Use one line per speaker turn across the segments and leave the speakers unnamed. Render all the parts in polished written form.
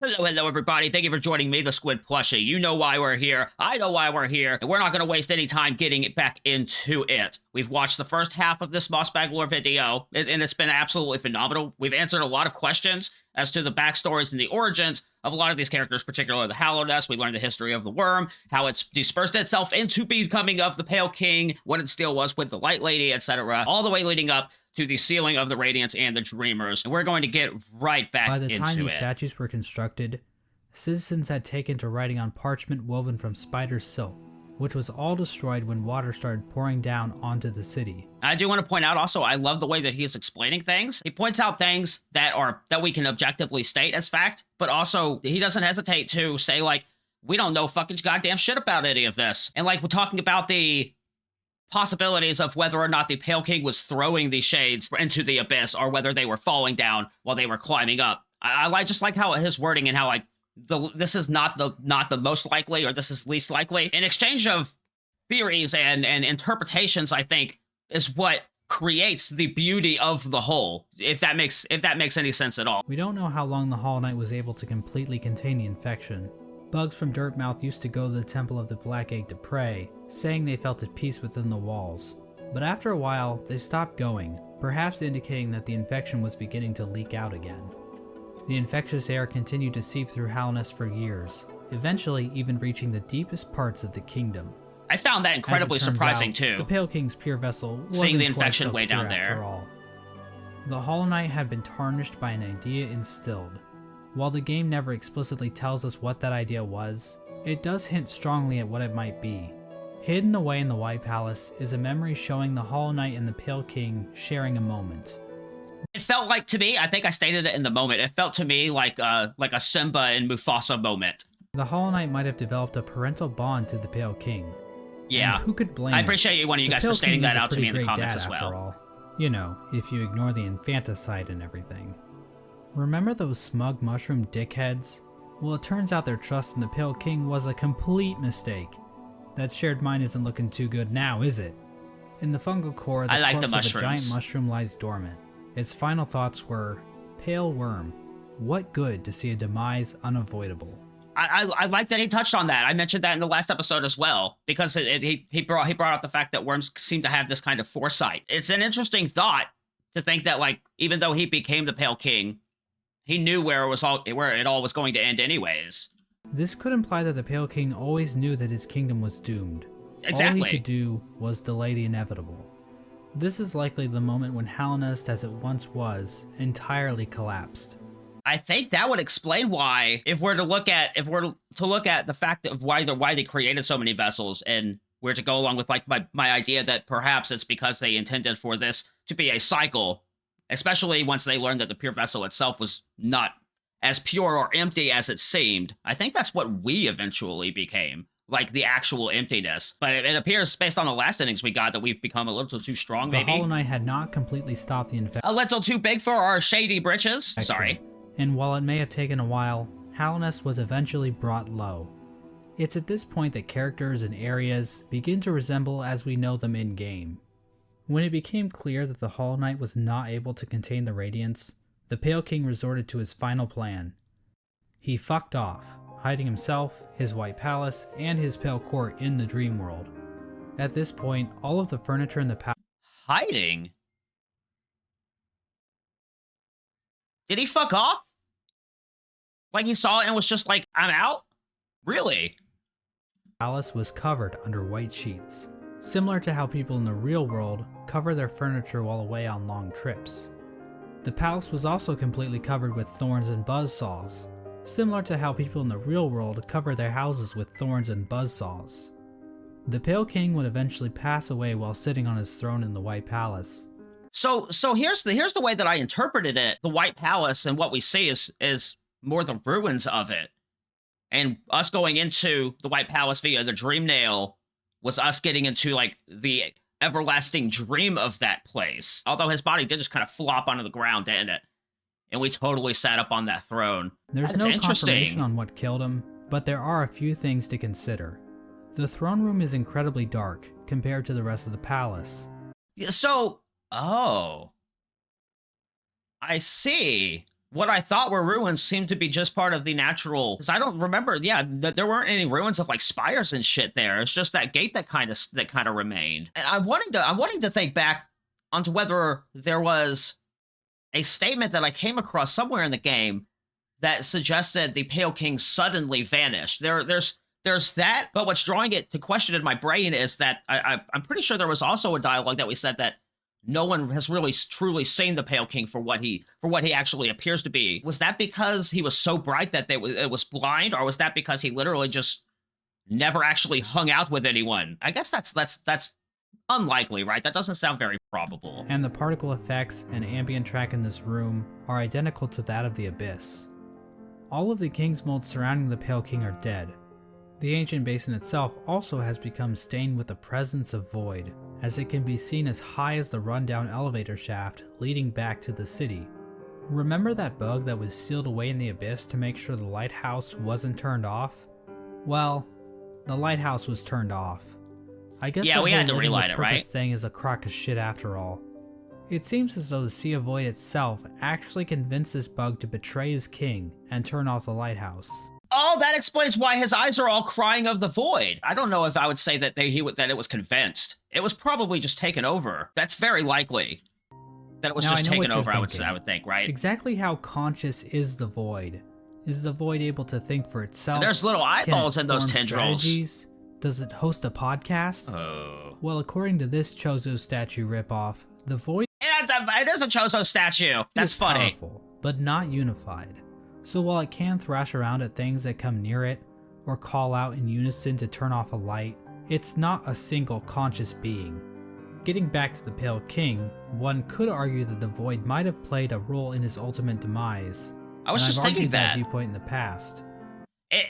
Hello, everybody. Thank you for joining me, the Squid Plushie. You know why we're here. I know why we're here. And we're not going to waste any time getting it back into it. We've watched the first half of this Mossbag lore video, and it's been absolutely phenomenal. We've answered a lot of questions as to the backstories and the origins of a lot of these characters, particularly the Hallownest. We learned the history of the worm, how it's dispersed itself into becoming of the Pale King, what its deal was with the Light Lady, etc., all the way leading up to the sealing of the Radiance and the Dreamers, and we're going to get right back into it.
By the time these statues were constructed, citizens had taken to writing on parchment woven from spider silk, which was all destroyed when water started pouring down onto the city.
I do want to point out also, I love the way that he is explaining things. He points out things that we can objectively state as fact, but also he doesn't hesitate to say, like, we don't know fucking goddamn shit about any of this. And like, we're talking about the possibilities of whether or not the Pale King was throwing these shades into the abyss or whether they were falling down while they were climbing up. I just like how his wording and how, like, this is not the most likely, or this is least likely. In exchange of theories and interpretations, I think, is what creates the beauty of the whole, if that makes any sense at all.
We don't know how long the Hollow Knight was able to completely contain the infection. Bugs from Dirtmouth used to go to the Temple of the Black Egg to pray, saying they felt at peace within the walls. But after a while, they stopped going, perhaps indicating that the infection was beginning to leak out again. The infectious air continued to seep through Hallownest for years, eventually even reaching the deepest parts of the kingdom.
I found that incredibly surprising too.
The Pale King's pure vessel wasn't
seeing the
quite
infection
so
way
pure
down there.
After all. The Hollow Knight had been tarnished by an idea instilled. While the game never explicitly tells us what that idea was, it does hint strongly at what it might be. Hidden away in the White Palace is a memory showing the Hollow Knight and the Pale King sharing a moment.
It felt like, to me, I think I stated it in the moment, it felt to me like a Simba and Mufasa moment.
The Hollow Knight might have developed a parental bond to the Pale King.
Yeah.
And who could blame
I appreciate one of you guys for stating that out to me in the comments as well.
After all. You know, if you ignore the infanticide and everything. Remember those smug mushroom dickheads? Well, it turns out their trust in the Pale King was a complete mistake. That shared mind isn't looking too good now, is it? In the fungal core, the corpse of a giant mushroom lies dormant. Its final thoughts were, "Pale worm, what good to see a demise unavoidable?"
I like that he touched on that. I mentioned that in the last episode as well, because he brought up the fact that worms seem to have this kind of foresight. It's an interesting thought to think that, like, even though he became the Pale King, he knew where it all was going to end anyways.
This could imply that the Pale King always knew that his kingdom was doomed.
Exactly.
All he could do was delay the inevitable. This is likely the moment when Hallownest, as it once was, entirely collapsed.
I think that would explain why, if we're to look at the fact of why they created so many vessels, and we're to go along with, like, my idea that perhaps it's because they intended for this to be a cycle, especially once they learned that the pure vessel itself was not as pure or empty as it seemed. I think that's what we eventually became, like the actual emptiness. But it appears, based on the last innings we got, that we've become a little too strong, maybe?
The Hollow Knight had not completely stopped the infection.
A little too big for our shady britches. Sorry.
And while it may have taken a while, Hallownest was eventually brought low. It's at this point that characters and areas begin to resemble as we know them in-game. When it became clear that the Hollow Knight was not able to contain the Radiance, the Pale King resorted to his final plan. He fucked off, hiding himself, his White Palace, and his Pale Court in the Dream World. At this point, all of the furniture in the palace...
Hiding? Did he fuck off? Like, he saw it and was just like, I'm out? Really?
Palace was covered under white sheets, similar to how people in the real world cover their furniture while away on long trips. The palace was also completely covered with thorns and buzzsaws, similar to how people in the real world cover their houses with thorns and buzzsaws. The Pale King would eventually pass away while sitting on his throne in the White Palace.
So here's the way that I interpreted it. The White Palace, and what we see is more the ruins of it. And us going into the White Palace via the Dream Nail was us getting into, like, the everlasting dream of that place. Although his body did just kind of flop onto the ground, didn't it? And we totally sat up on that throne.
There's no confirmation on what killed him, but there are a few things to consider. The throne room is incredibly dark compared to the rest of the palace.
So, oh. I see. what I thought were ruins seemed to be just part of the natural. Because I don't remember, yeah, that there weren't any ruins of like spires and shit there. It's just that gate that kind of remained. And I'm wanting to think back onto whether there was a statement that I came across somewhere in the game that suggested the Pale King suddenly vanished. There's that, but what's drawing it to question in my brain is that I'm pretty sure there was also a dialogue that we said that no one has really truly seen the Pale King for what he actually appears to be. Was that because he was so bright that it was blind, or was that because he literally just never actually hung out with anyone? I guess that's unlikely, right? That doesn't sound very probable.
And the particle effects and ambient track in this room are identical to that of the Abyss. All of the King's molds surrounding the Pale King are dead. The ancient basin itself also has become stained with the presence of void, as it can be seen as high as the rundown elevator shaft leading back to the city. Remember that bug that was sealed away in the Abyss to make sure the lighthouse wasn't turned off? Well, the lighthouse was turned off. I guess
yeah, we had to
living
relight
with
it, right?
purpose thing is a crock of shit after all. It seems as though the Sea of Void itself actually convinced this bug to betray his king and turn off the lighthouse.
Oh, that explains why his eyes are all crying of the void. I don't know if I would say that that it was convinced. It was probably just taken over. That's very likely that it was
Now,
just taken over.
I
would think, right?
Exactly how conscious is the void? Is the void able to think for itself?
There's little eyeballs in those
form
tendrils.
Strategies? Does it host a podcast?
Oh.
Well, according to this Chozo statue ripoff, the void
It is a Chozo statue. That's
is
funny.
powerful, but not unified. So while it can thrash around at things that come near it, or call out in unison to turn off a light, it's not a single conscious being. Getting back to the Pale King, one could argue that the Void might have played a role in his ultimate demise.
I was just thinking that
viewpoint in the past.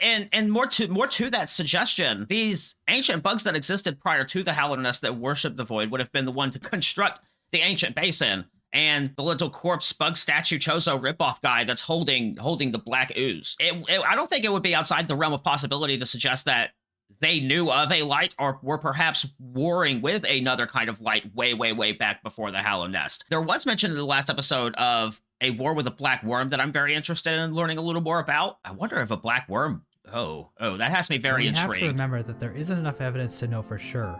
And more to that suggestion, these ancient bugs that existed prior to the Hallownest that worshipped the Void would have been the one to construct the ancient basin. And the little corpse bug statue Chozo ripoff guy that's holding the black ooze. I don't think it would be outside the realm of possibility to suggest that they knew of a light or were perhaps warring with another kind of light way back before the Hallownest. There was mention in the last episode of a war with a black worm that I'm very interested in learning a little more about. I wonder if a black worm... Oh, that has me very intrigued.
We have to remember that there isn't enough evidence to know for sure.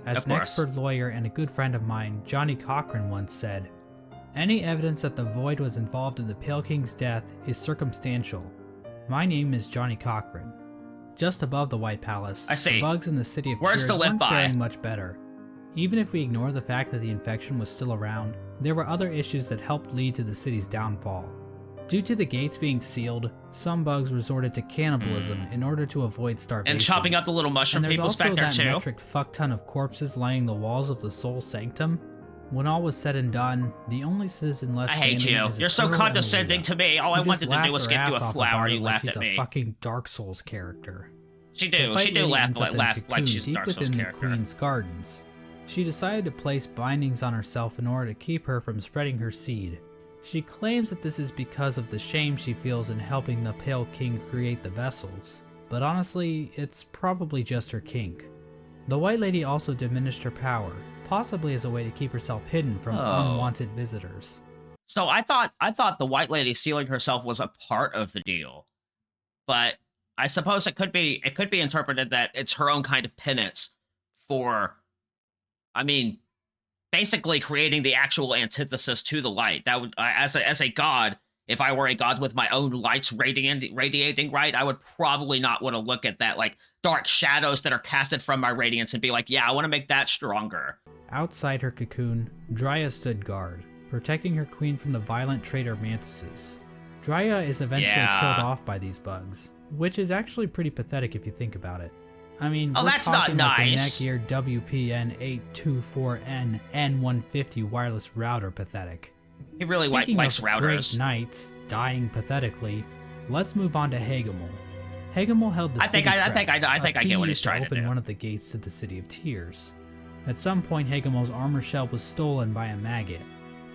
As an expert lawyer and a good friend of mine, Johnny Cochran, once said, "Any evidence that the Void was involved in the Pale King's death is circumstantial. My name is Johnny Cochran." Just above the White Palace,
I see.
The bugs in the City of
Words
Tears
to live
weren't
by.
faring much better. Even if we ignore the fact that the infection was still around, there were other issues that helped lead to the city's downfall. Due to the gates being sealed, some bugs resorted to cannibalism in order to avoid starvation.
And chopping up the little mushroom peoples back there
And
too.
there's also that metric fuck-ton of corpses lining the walls of the Soul Sanctum. When all was said and done, the only citizen left
I hate
standing
you.
is a
You're so
turtle
condescending
and
to me. All I wanted to do was give you a flower. You laughed at
She's
me.
a fucking Dark Souls character.
She
The
do
White Lady
laugh
ends up in a
like
cocoon
she's a
deep
Dark Souls
within
character.
the Queen's gardens. She decided to place bindings on herself in order to keep her from spreading her seed. She claims that this is because of the shame she feels in helping the Pale King create the vessels, but honestly, it's probably just her kink. The White Lady also diminished her power, possibly as a way to keep herself hidden from unwanted visitors.
So I thought the White Lady sealing herself was a part of the deal, but I suppose it could be interpreted that it's her own kind of penance for, I mean, basically creating the actual antithesis to the light. That would, as a god, if I were a god with my own lights radiating, right, I would probably not want to look at that, like, dark shadows that are casted from my radiance and be like, yeah, I want to make that stronger.
Outside her cocoon, Drya stood guard, protecting her queen from the violent traitor mantises. Drya is eventually killed off by these bugs, which is actually pretty pathetic if you think about it. I mean, we're
that's not
talking like
nice.
the Netgear WPN824N N150 wireless router pathetic.
He really
Speaking
likes
of
routers.
great knights dying pathetically, let's move on to Hagamol. Hagamol held the city crest,
I think I get what he's
to
trying to
open
do.
one of the gates to the City of Tears. At some point, Hagamol's armor shell was stolen by a maggot.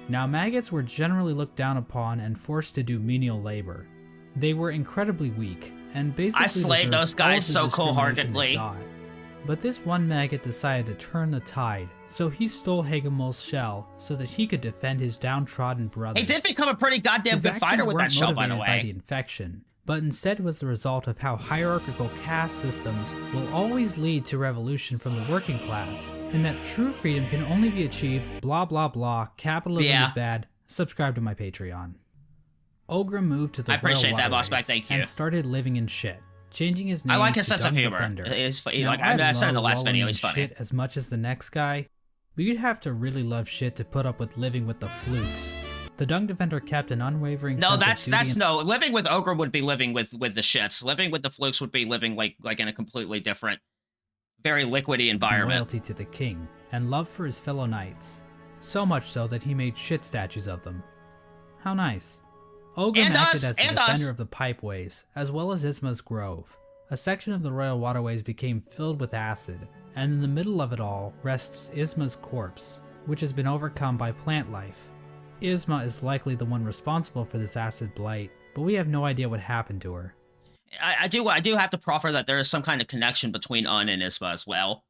Now, maggots were generally looked down upon and forced to do menial labor. They were incredibly weak, and basically
I slayed
deserved
those
all
guys
of the
so
discrimination they
cold-heartedly.
got. But this one maggot decided to turn the tide, so he stole Hagemol's shell so that he could defend his downtrodden brothers.
He did become a pretty goddamn
His
good fighter with that
actions
shell,
weren't
by the
motivated by
way.
the infection, but instead was the result of how hierarchical caste systems will always lead to revolution from the working class, and that true freedom can only be achieved blah blah blah, capitalism is bad, subscribe to my Patreon. Ogre moved to the
I appreciate
Royal
that,
Waterways
Mossbag, thank you.
and started living in shit, changing his name
I like his
to
sense of
Dung
humor.
Defender.
Like I said in the last video, he's funny.
Shit as much as the next guy, but you'd have to really love shit to put up with living with the flukes. The Dung Defender kept an unwavering
No,
sense of duty
no. Living with Ogre would be living with the shits. Living with the flukes would be living like in a completely different, very liquidy environment.
loyalty to the king, and love for his fellow knights. So much so that he made shit statues of them. How nice. Ogre acted as the defender of the pipeways, as well as Isma's Grove. A section of the Royal Waterways became filled with acid, and in the middle of it all rests Isma's corpse, which has been overcome by plant life. Isma is likely the one responsible for this acid blight, but we have no idea what happened to her.
I do have to proffer that there is some kind of connection between Un and Isma as well,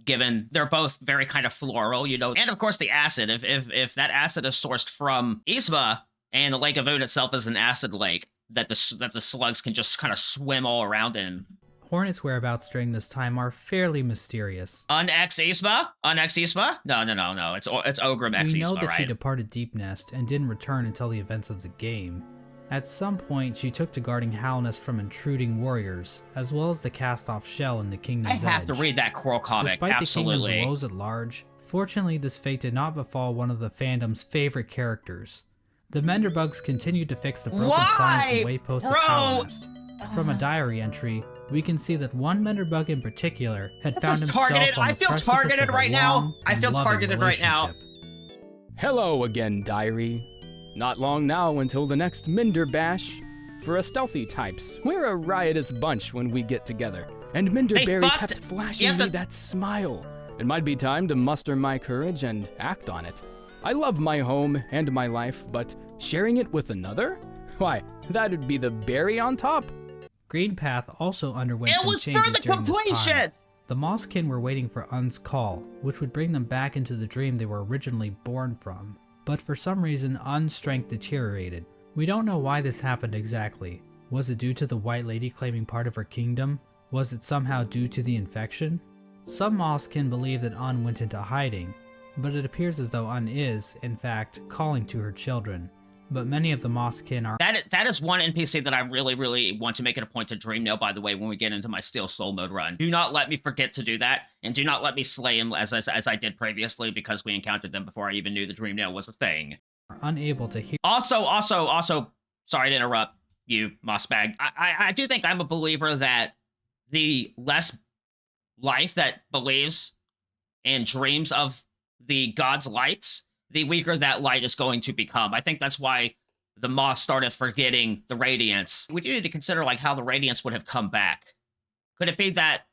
given they're both very kind of floral, you know. And of course the acid, if that acid is sourced from Isma, and the Lake of Un itself is an acid lake that the slugs can just kind of swim all around in.
Hornet's whereabouts during this time are fairly mysterious.
Un-X Isma? Un-X Isma? No. It's Ogre X Isma,
We know that
right?
she departed Deep Nest and didn't return until the events of the game. At some point, she took to guarding Hallownest from intruding warriors, as well as the cast-off shell in the Kingdom's
I have
Edge.
to read that Coral comic,
Despite
absolutely.
the Kingdom's woes at large, fortunately this fate did not befall one of the fandom's favorite characters. The Menderbugs continued to fix the broken signs and wayposts of Hallownest. From a diary entry, we can see that one Menderbug in particular had found himself on the precipice of a long and loving relationship.
Hello again, diary. Not long now until the next Minder Bash. For us stealthy types, we're a riotous bunch when we get together, and Minderberry kept flashing me that smile. It might be time to muster my courage and act on it. I love my home and my life, but sharing it with another? Why, that'd be the berry on top.
Greenpath also underwent some changes during this time. The Mosskin were waiting for Un's call, which would bring them back into the dream they were originally born from. But for some reason, Un's strength deteriorated. We don't know why this happened exactly. Was it due to the White Lady claiming part of her kingdom? Was it somehow due to the infection? Some Mosskin believe that Un went into hiding, but it appears as though Un is, in fact, calling to her children. But many of the Mosskin are—
That is one NPC that I really want to make it a point to dream now, by the way, when we get into my Steel Soul mode run. Do not let me forget to do that, and do not let me slay him as I did previously, because we encountered them before I even knew the dream nail was a thing.
Unable to hear—
Also, sorry to interrupt you, Mossbag. I do think I'm a believer that the less life that believes and dreams of the god's lights, the weaker that light is going to become. I think that's why the moth started forgetting the radiance. We do need to consider like how the radiance would have come back. Could it be that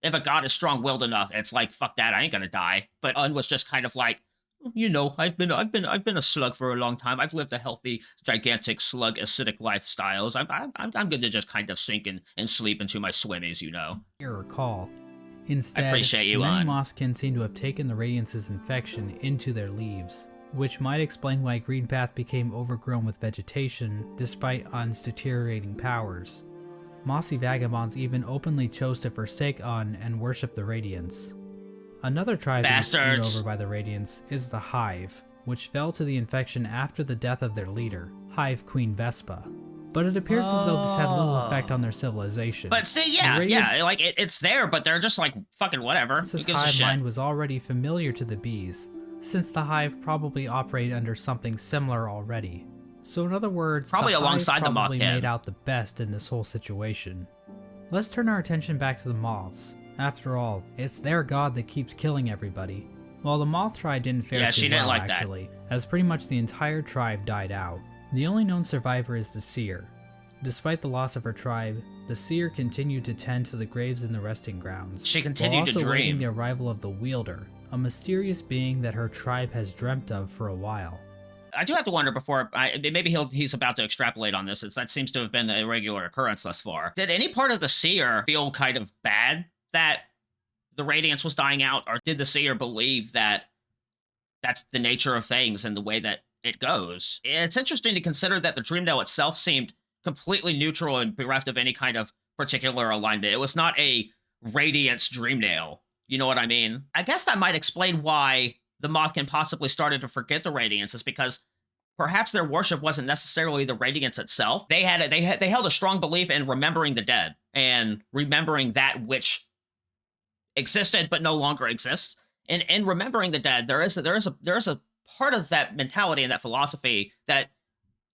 if a god is strong-willed enough, it's like, fuck that, I ain't gonna die. But Un was just kind of like, you know, I've been a slug for a long time. I've lived a healthy, gigantic slug acidic lifestyles. I'm good to just kind of sink and sleep into my swimmies, you know.
or call. Instead,
I appreciate you,
many
Un.
Mosskin seem to have taken the Radiance's infection into their leaves, which might explain why Greenpath became overgrown with vegetation despite Un's deteriorating powers. Mossy vagabonds even openly chose to forsake Un and worship the Radiance. Another tribe that was screwed over by the Radiance is the Hive, which fell to the infection after the death of their leader, Hive Queen Vespa. But it appears as though this had little effect on their civilization.
But see, yeah, like it's there, but they're just like fucking whatever.
This hive mind was already familiar to the bees, since the hive probably operated under something similar already. So in other words,
probably
the
alongside
hive
the
probably
moth
made out the best in this whole situation. Let's turn our attention back to the moths. After all, it's their god that keeps killing everybody. While the moth tribe didn't fare too well, actually, as pretty much the entire tribe died out. The only known survivor is the Seer. Despite the loss of her tribe, the Seer continued to tend to the graves in the resting grounds.
She continued to dream,
while also waiting the arrival of the Wielder, a mysterious being that her tribe has dreamt of for a while.
I do have to wonder before, maybe he's about to extrapolate on this, that seems to have been a regular occurrence thus far. Did any part of the Seer feel kind of bad that the radiance was dying out, or did the seer believe that that's the nature of things and the way that it goes? It's interesting to consider that the Dreamnail itself seemed completely neutral and bereft of any kind of particular alignment. It was not a radiance Dreamnail. You know what I mean? I guess that might explain why the Mothkin possibly started to forget the radiance, is because perhaps their worship wasn't necessarily the radiance itself. They held a strong belief in remembering the dead and remembering that which existed but no longer exists. And in remembering the dead, there is a part of that mentality and that philosophy that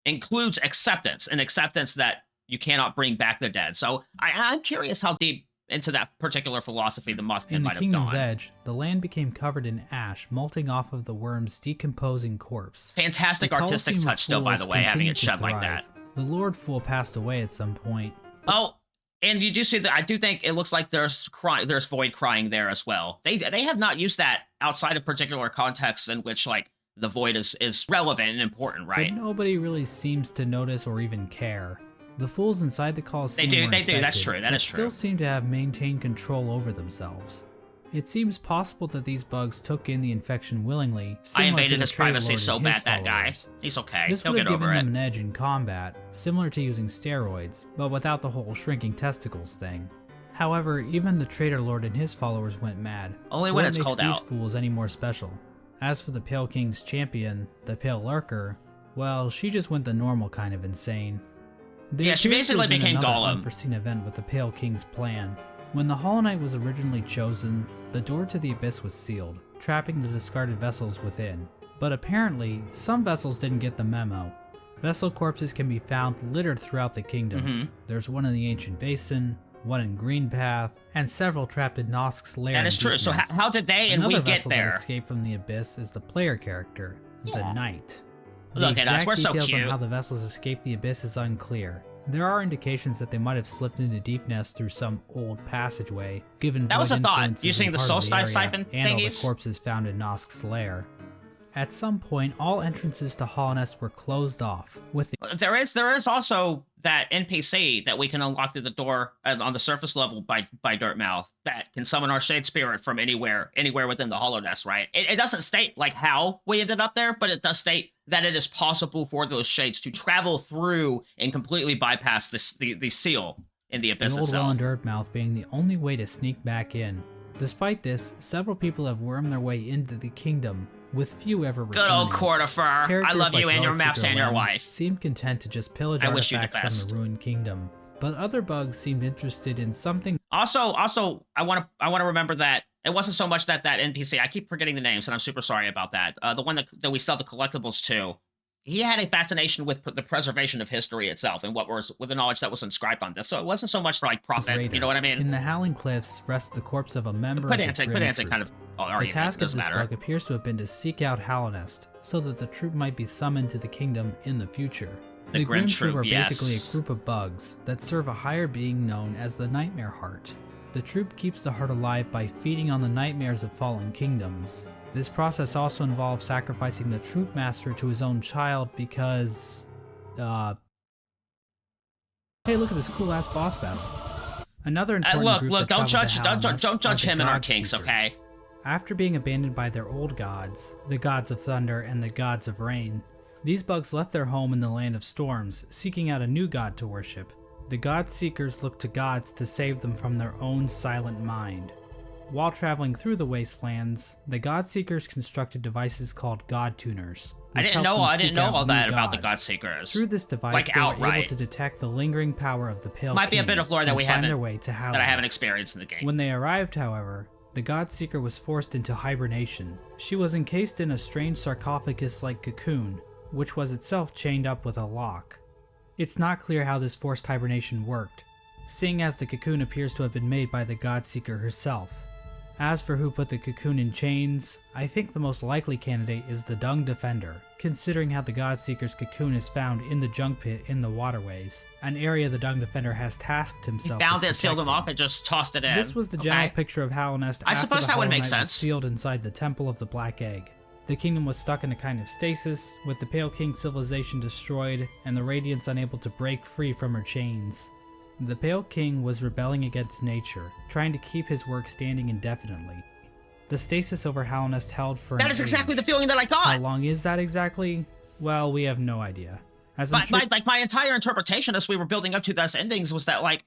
includes acceptance, and acceptance that you cannot bring back the dead. So I'm curious how deep into that particular philosophy the Mothkin might have gone.
In the Kingdom's Edge, the land became covered in ash, molting off of the worm's decomposing corpse.
Fantastic artistic touch still, by the way, having it shed like that.
The Lord Fool passed away at some point.
Oh, and you do see that. I do think it looks like there's Void crying there as well. They have not used that outside of particular contexts in which, like, the Void is relevant and important, right?
But nobody really seems to notice or even care. The fools inside the Colosseum
they do. That's true. That is true.
Still seem to have maintained control over themselves. It seems possible that these bugs took in the infection willingly.
I invaded his privacy so bad, that guy. He's okay. He'll get over it. This would have given
them an edge in combat, similar to using steroids, but without the whole shrinking testicles thing. However, even the Traitor Lord and his followers went mad.
Only when it's cold out.
What makes these fools any more special? As for the Pale King's champion, the Pale Lurker, well, she just went the normal kind of insane.
Yeah, she basically became Gollum.
Unforeseen event with the Pale King's plan. When the Hollow Knight was originally chosen, the door to the Abyss was sealed, trapping the discarded vessels within. But apparently, some vessels didn't get the memo. Vessel corpses can be found littered throughout the kingdom. There's one in the Ancient Basin, one in Greenpath, and several trapped in Nosk's lair.
That is true. So how did they and we get there?
Another vessel that escaped from the Abyss is the player character, the Knight.
Look at us, we're so cute.
The details on how the vessels escaped the Abyss is unclear. There are indications that they might have slipped into Deepnest through some old passageway, given
that was a thought, using the Solstice siphon
and all the
thingies.
Corpses found in Nosk's lair. At some point, all entrances to Hallownest were closed off. With
there is also that NPC that we can unlock through the door on the surface level by Dirtmouth that can summon our Shade Spirit from anywhere within the Hallownest, right? It doesn't state like how we ended up there, but it does state that it is possible for those shades to travel through and completely bypass the seal in the Abyss itself.
The Old Well and Dirtmouth being the only way to sneak back in. Despite this, several people have wormed their way into the kingdom, with few ever returning.
Good old Cordifer. I love you and your maps and your wife.
Seem content to just pillage artifacts from the ruined kingdom. But other bugs seemed interested in something.
Also, I want to remember that it wasn't so much that NPC. I keep forgetting the names, and I'm super sorry about that. The one that we sell the collectibles to, he had a fascination with the preservation of history itself and with the knowledge that was inscribed on this. So it wasn't so much for like profit. You know what I mean?
In the Howling Cliffs rests the corpse of a member of the Grim Troop.
Kind of.
The task of this bug appears to have been to seek out Hallownest, so that the troop might be summoned to the kingdom in the future. The Grim Troop are basically a group of bugs that serve a higher being known as the Nightmare Heart. The troop keeps the heart alive by feeding on the nightmares of fallen kingdoms. This process also involves sacrificing the troop master to his own child because, hey, look at this cool ass boss battle. Another important group
don't judge him and our kinks, okay?
After being abandoned by their old gods, the gods of thunder and the gods of rain, these bugs left their home in the land of storms, seeking out a new god to worship. The Godseekers looked to gods to save them from their own silent mind. While traveling through the wastelands, the Godseekers constructed devices called God Tuners.
I didn't know all that about the Godseekers.
Through this device, they were able to detect the lingering power of the Pale King.
Might be a bit of lore that we haven't,
their way to
that I haven't experienced in the game.
When they arrived, however, the Godseeker was forced into hibernation. She was encased in a strange sarcophagus-like cocoon, which was itself chained up with a lock. It's not clear how this forced hibernation worked, seeing as the cocoon appears to have been made by the Godseeker herself. As for who put the cocoon in chains, I think the most likely candidate is the Dung Defender, considering how the Godseeker's cocoon is found in the junk pit in the waterways, an area the Dung Defender has tasked himself with
He found it, sealed him off, and just tossed it in.
This was the general picture of Hallownest
I suppose that would make sense.
Sealed inside the Temple of the Black Egg. The kingdom was stuck in a kind of stasis, with the Pale King civilization destroyed and the Radiance unable to break free from her chains. The Pale King was rebelling against nature, trying to keep his work standing indefinitely. The stasis over Hallownest held for
That is exactly the feeling that I got!
How long is that exactly? Well, we have no idea.
My entire interpretation as we were building up to those endings was that, like,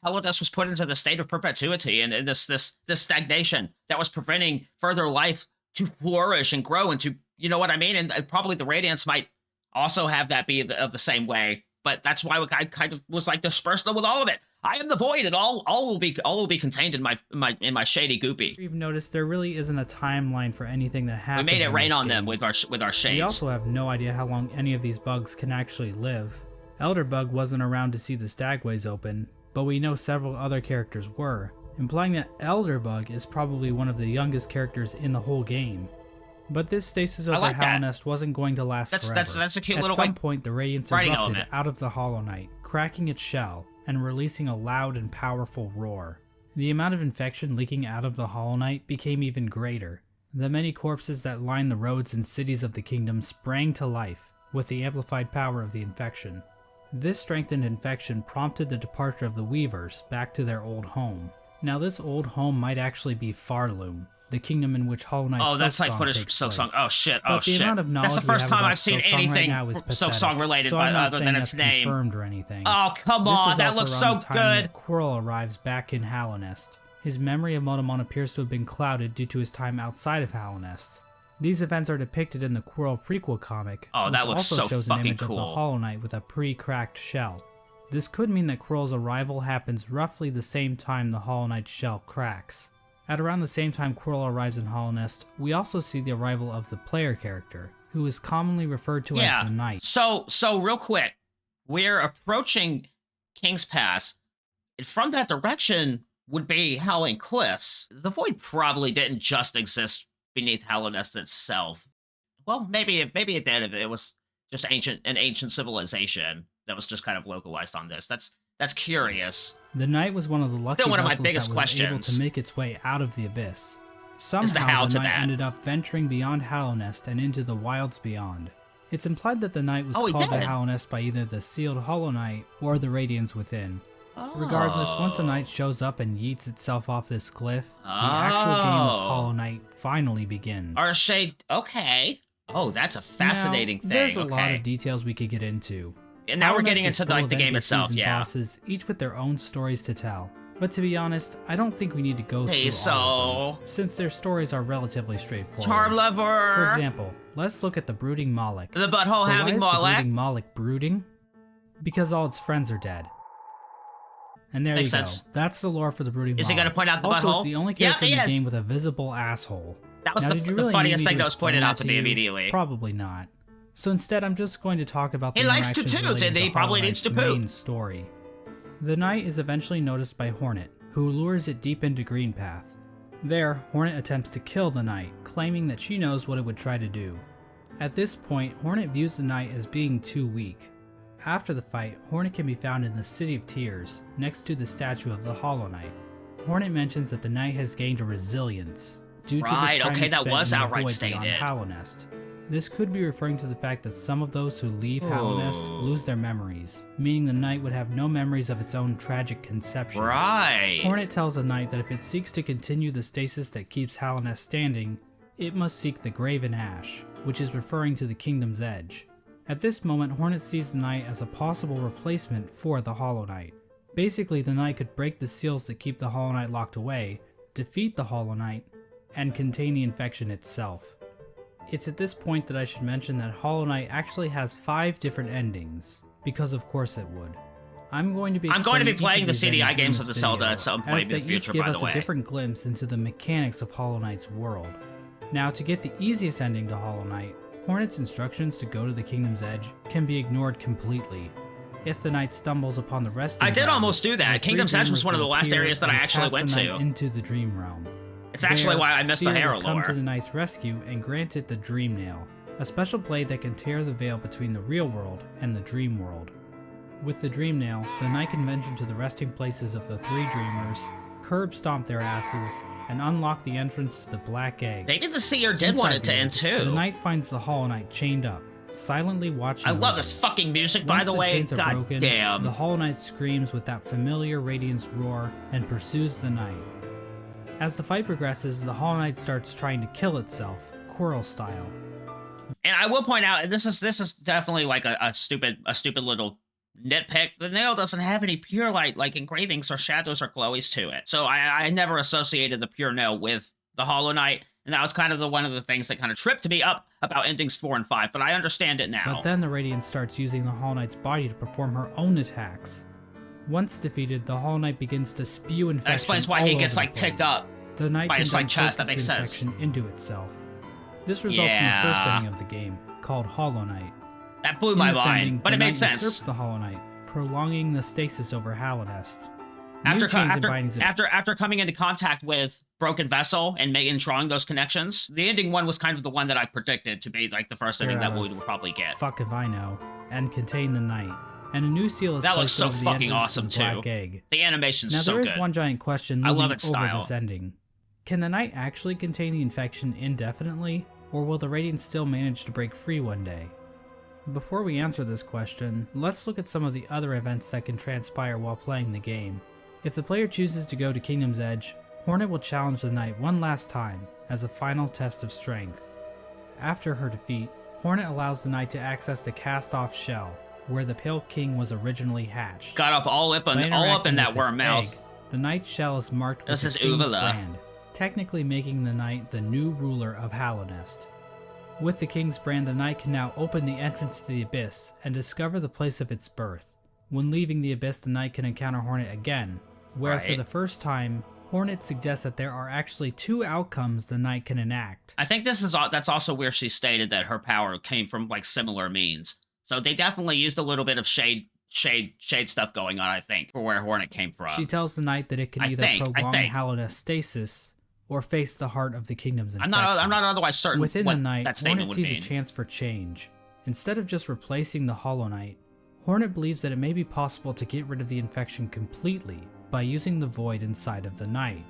Hallownest was put into the state of perpetuity and this stagnation that was preventing further life to flourish and grow and to, you know what I mean? And probably the Radiance might also have that be of the same way. But that's why I kind of was like dispersed with all of it. I am the void, and all will be contained in my shady goopy.
You've noticed there really isn't a timeline for anything that happens.
We made it rain on them with our shades.
We also have no idea how long any of these bugs can actually live. Elderbug wasn't around to see the stagways open, but we know several other characters were, implying that Elderbug is probably one of the youngest characters in the whole game. But this stasis over Hallownest wasn't going to last forever.
That's a cute
At
little,
some point, the Radiance erupted
element
out of the Hollow Knight, cracking its shell and releasing a loud and powerful roar. The amount of infection leaking out of the Hollow Knight became even greater. The many corpses that lined the roads and cities of the kingdom sprang to life with the amplified power of the infection. This strengthened infection prompted the departure of the Weavers back to their old home. Now this old home might actually be Farloom, the kingdom in which Hollow Knight
that's like footage from Silksong. Oh shit! Oh shit! That's the first time I've seen anything Silksong related, other than its name.
Confirmed or anything.
Oh come on, that looks so good.
Quirrell arrives back in Hallownest. His memory of Motomon appears to have been clouded due to his time outside of Hallownest. These events are depicted in the Quirrell prequel comic, which also shows an image of the Hollow Knight with a pre-cracked shell. This could mean that Quirrell's arrival happens roughly the same time the Hollow Knight's shell cracks. At around the same time Quirrell arrives in Hallownest, we also see the arrival of the player character, who is commonly referred to as the Knight.
So real quick, we're approaching King's Pass. From that direction would be Howling Cliffs. The Void probably didn't just exist beneath Hallownest itself. Well, maybe it did. It was just an ancient civilization that was just kind of localized on this. That's curious.
The Knight was one of the lucky
Still one of my
vessels
biggest
that was
questions.
able to make its way out of the abyss. Somehow the Knight ended up venturing beyond Hallownest and into the wilds beyond. It's implied that the Knight was called to Hallownest by either the sealed Hollow Knight or the Radiance within. Regardless, once the Knight shows up and yeets itself off this cliff, the actual game of Hollow Knight finally begins.
Okay. Oh, that's a fascinating thing.
There's a lot of details we could get into.
And now we're getting into the game itself,
bosses, each with their own stories to tell. But to be honest, I don't think we need to go through all of them, since their stories are relatively straightforward.
Charm Lover!
For example, let's look at the Brooding Moloch.
The butthole having
Moloch.
Moloch?
The Brooding Moloch brooding? Because all its friends are dead. And there
Makes
you go.
sense.
That's the lore for the Brooding Moloch.
Is he going to point out the
also,
butthole?
it's the only character in the game with a visible asshole.
That was
now,
the funniest thing that was pointed out to me immediately.
Probably not. So instead, I'm just going to talk about the
He likes to
interactions
toot, and he probably needs to poop.
Main story. The Knight is eventually noticed by Hornet, who lures it deep into Greenpath. There, Hornet attempts to kill the Knight, claiming that she knows what it would try to do. At this point, Hornet views the Knight as being too weak. After the fight, Hornet can be found in the City of Tears, next to the statue of the Hollow Knight. Hornet mentions that the Knight has gained a resilience, due to the time it spent in the void beyond Hallownest. This could be referring to the fact that some of those who leave Hallownest lose their memories, meaning the Knight would have no memories of its own tragic conception. Hornet tells the Knight that if it seeks to continue the stasis that keeps Hallownest standing, it must seek the Graven Ash, which is referring to the Kingdom's Edge. At this moment, Hornet sees the Knight as a possible replacement for the Hollow Knight. Basically, the Knight could break the seals that keep the Hollow Knight locked away, defeat the Hollow Knight, and contain the infection itself. It's at this point that I should mention that Hollow Knight actually has 5 different endings, because of course it would. I'm going to be
playing the CDI games of the Zelda at some point in the future, by the way.
As they each give us a different glimpse into the mechanics of Hollow Knight's world. Now, to get the easiest ending to Hollow Knight, Hornet's instructions to go to the Kingdom's Edge can be ignored completely. If the Knight stumbles upon the resting
I did
ground,
almost do that. Kingdom's Edge was one of the last areas that I actually went to.
Into the Dream Realm.
It's actually why I missed the Hero lore.
Come to the Knight's rescue and grant it the Dream Nail, a special blade that can tear the veil between the real world and the dream world. With the Dream Nail, the Knight can venture to the resting places of the 3 dreamers, curb stomp their asses, and unlock the entrance to the Black Egg.
Maybe the Seer did want it to end too.
The Knight finds the Hollow Knight chained up, silently watching
I love
over
this
it.
fucking music, by
Once
the way.
chains are
God
broken,
damn.
the Hollow Knight screams with that familiar Radiance roar and pursues the Knight. As the fight progresses, the Hollow Knight starts trying to kill itself, Quirrell style.
And I will point out, this is definitely like a stupid little nitpick. The nail doesn't have any pure light like engravings or shadows or glowies to it. So I never associated the pure nail with the Hollow Knight, and that was kind of one of the things that kind of tripped me up about endings 4 and 5, but I understand it now.
But then the Radiance starts using the Hollow Knight's body to perform her own attacks. Once defeated, the Hollow Knight begins to spew infection.
That explains why he gets like picked up
the Knight
by
can
his
then
like chest. That
focus
makes sense.
infection into itself. This results in the first ending of the game, called Hollow Knight.
That blew my mind, but it makes sense.
Usurps the Hollow Knight, prolonging the stasis over Hallownest.
After coming into contact with Broken Vessel and drawing those connections, the ending one was kind of the one that I predicted to be like the first ending that we would probably get.
Fuck if I know. And contain the Knight. And a new seal is
that looks
placed
so
over the
fucking
entrance
awesome
to the
too.
Black Egg.
The animation's so
good. Now
good.
there is one giant question looming over this ending. Can the Knight actually contain the infection indefinitely, or will the Radiant still manage to break free one day? Before we answer this question, let's look at some of the other events that can transpire while playing the game. If the player chooses to go to Kingdom's Edge, Hornet will challenge the Knight one last time as a final test of strength. After her defeat, Hornet allows the Knight to access the cast-off shell, where the Pale King was originally hatched.
Got up all up in that worm mouth.
The Knight's shell is marked with the King's brand, technically making the Knight the new ruler of Hallownest. With the King's brand, the Knight can now open the entrance to the Abyss and discover the place of its birth. When leaving the Abyss, the Knight can encounter Hornet again, where for the first time, Hornet suggests that there are actually 2 outcomes the Knight can enact.
I think that's also where she stated that her power came from like similar means. So they definitely used a little bit of shade stuff going on, I think, for where Hornet came from.
She tells the Knight that it can either prolong Hallownest stasis or face the heart of the Kingdom's infection.
I'm not otherwise certain
Within
what
the Knight,
that statement
Hornet
would
sees
mean.
a chance for change. Instead of just replacing the Hollow Knight, Hornet believes that it may be possible to get rid of the infection completely by using the void inside of the Knight.